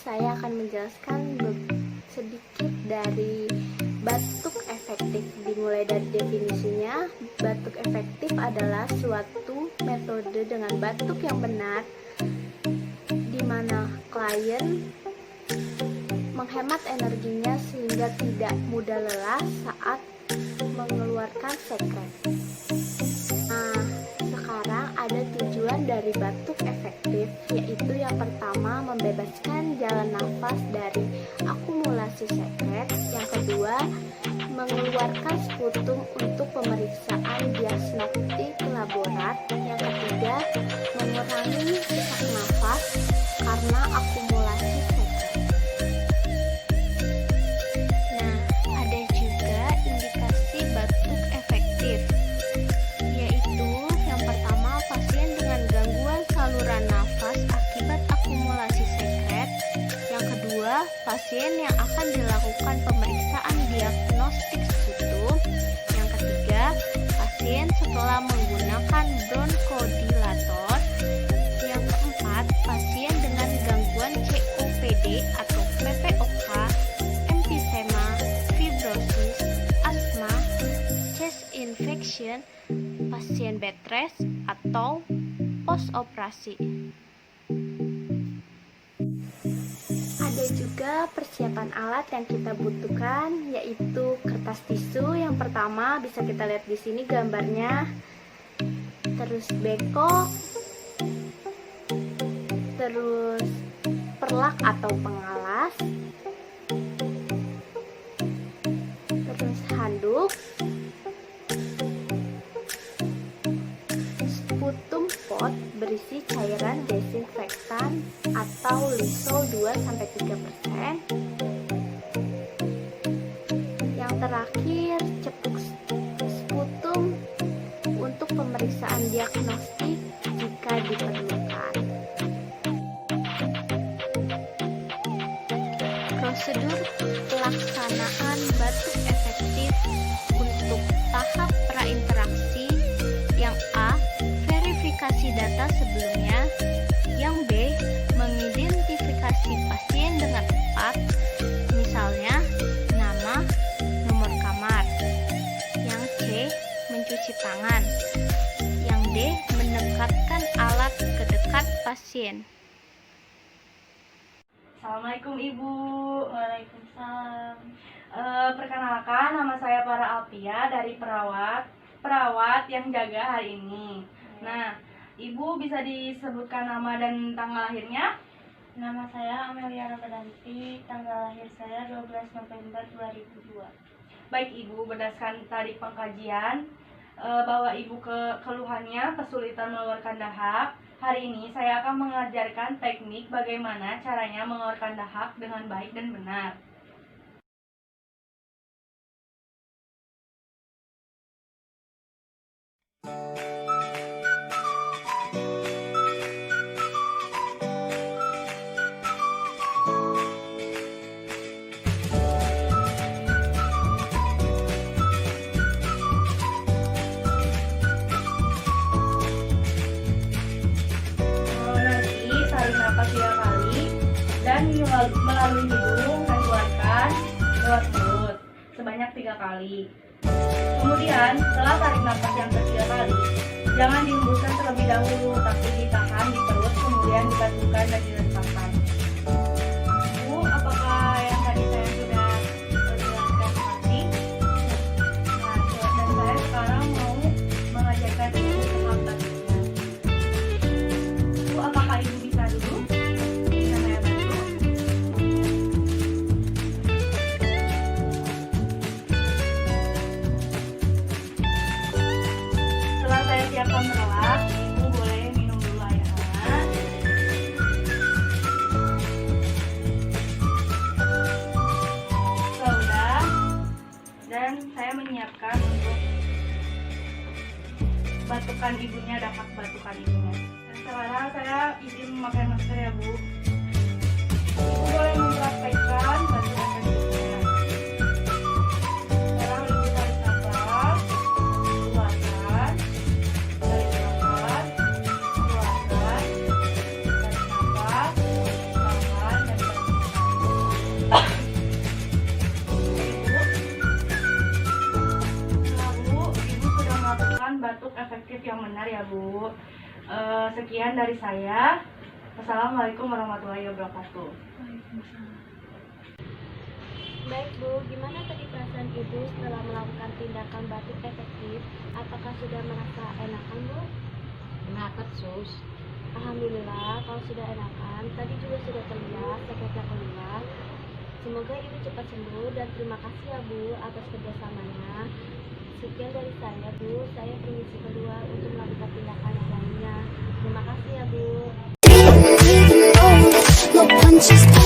saya akan menjelaskan sedikit dari batuk efektif. Dimulai dari definisinya, batuk efektif adalah suatu metode dengan batuk yang benar, di mana klien menghemat energinya sehingga tidak mudah lelah saat mengeluarkan sekret. Nah, sekarang ada tujuan dari batuk efektif, yaitu yang pertama membebaskan jalan nafas dari akumulasi sekret, yang kedua mengeluarkan sputum untuk pemeriksaan diagnostik laborat, yang ketiga mengurangi sesak nafas karena akumulasi sekret. Nah, ada juga indikasi batuk efektif, yaitu yang pertama pasien dengan gangguan saluran nafas akibat akumulasi sekret, yang kedua pasien yang akan dilakukan pemeriksaan diagnostik sputum, yang ketiga pasien setelah menggunakan bronkodilator, yang keempat pasien dengan gangguan COPD atau PPOK, emfisema, fibrosis, asma, chest infection, pasien bed rest atau post operasi. Ada juga persiapan alat yang kita butuhkan, yaitu kertas tisu. Yang pertama bisa kita lihat di sini gambarnya, terus beko, terus perlak atau pengalas, terus handuk, sputum pot berisi cairan desinfektan atau Lysol 2-3%. Yang terakhir, cepuk sputum untuk pemeriksaan diagnostik jika diperlukan. Prosedur pelaksanaan batuk efektif untuk tahap prainteraksi. Yang A, verifikasi data sebelumnya. Yang B, mengidentifikasi pasien dengan tepat, misalnya nama, nomor kamar. Yang C, mencuci tangan. Yang D, mendekatkan alat ke dekat pasien. Assalamualaikum Ibu. Waalaikumsalam. Perkenalkan, nama saya Farah Alfia dari perawat yang jaga hari ini. Nah, Ibu bisa disebutkan nama dan tanggal lahirnya? Nama saya Amelia Ramadhanti, tanggal lahir saya 12 November 2002. Baik Ibu, berdasarkan tadi pengkajian bahwa Ibu keluhannya kesulitan mengeluarkan dahak. Hari ini saya akan mengajarkan teknik bagaimana caranya mengeluarkan dahak dengan baik dan benar. Nanti tarik nafas 3 kali dan melalui hidung dan keluarkan lewat mulut sebanyak 3 kali. Kemudian setelah tarik nafas yang ketiga kali, jangan dihembuskan terlebih dahulu, tapi ditahan di perut, kemudian dibantukan dan diletakkan. Bu, apakah yang tadi saya sudah jelaskan mengerti? Nah, dan saya sekarang mau mengajarkan Ibu tahap batuknya. Bu, apakah Ibu bisa duduk? Bisa saya bantu? Setelah saya siapkan perlak, Ibu boleh minum dulu air hangat. Sudah, dan saya menyiapkan untuk batukan ibunya, dahak batukan ibunya. Dan sekarang saya izin memakai masker ya Bu. Ibu boleh mempraktekkan batukan ibunya. Sekarang Ibu tarik nafas, keluarkan, tarik nafas, keluarkan, tarik nafas, tahan dan tarik benar ya Bu. Sekian dari saya. Wassalamualaikum warahmatullahi wabarakatuh. Baik Bu, gimana tadi perasaan Ibu setelah melakukan tindakan batuk efektif? Apakah sudah merasa enakan Bu? Enakan sus. Alhamdulillah, kalau sudah enakan, tadi juga sudah terlihat sakitnya keluar. Semoga Ibu cepat sembuh dan terima kasih ya Bu atas kerjasamanya. Sekian dari saya Bu, saya permisi keluar untuk melakukan tindakan yang lainnya. Terima kasih ya Bu. No punches.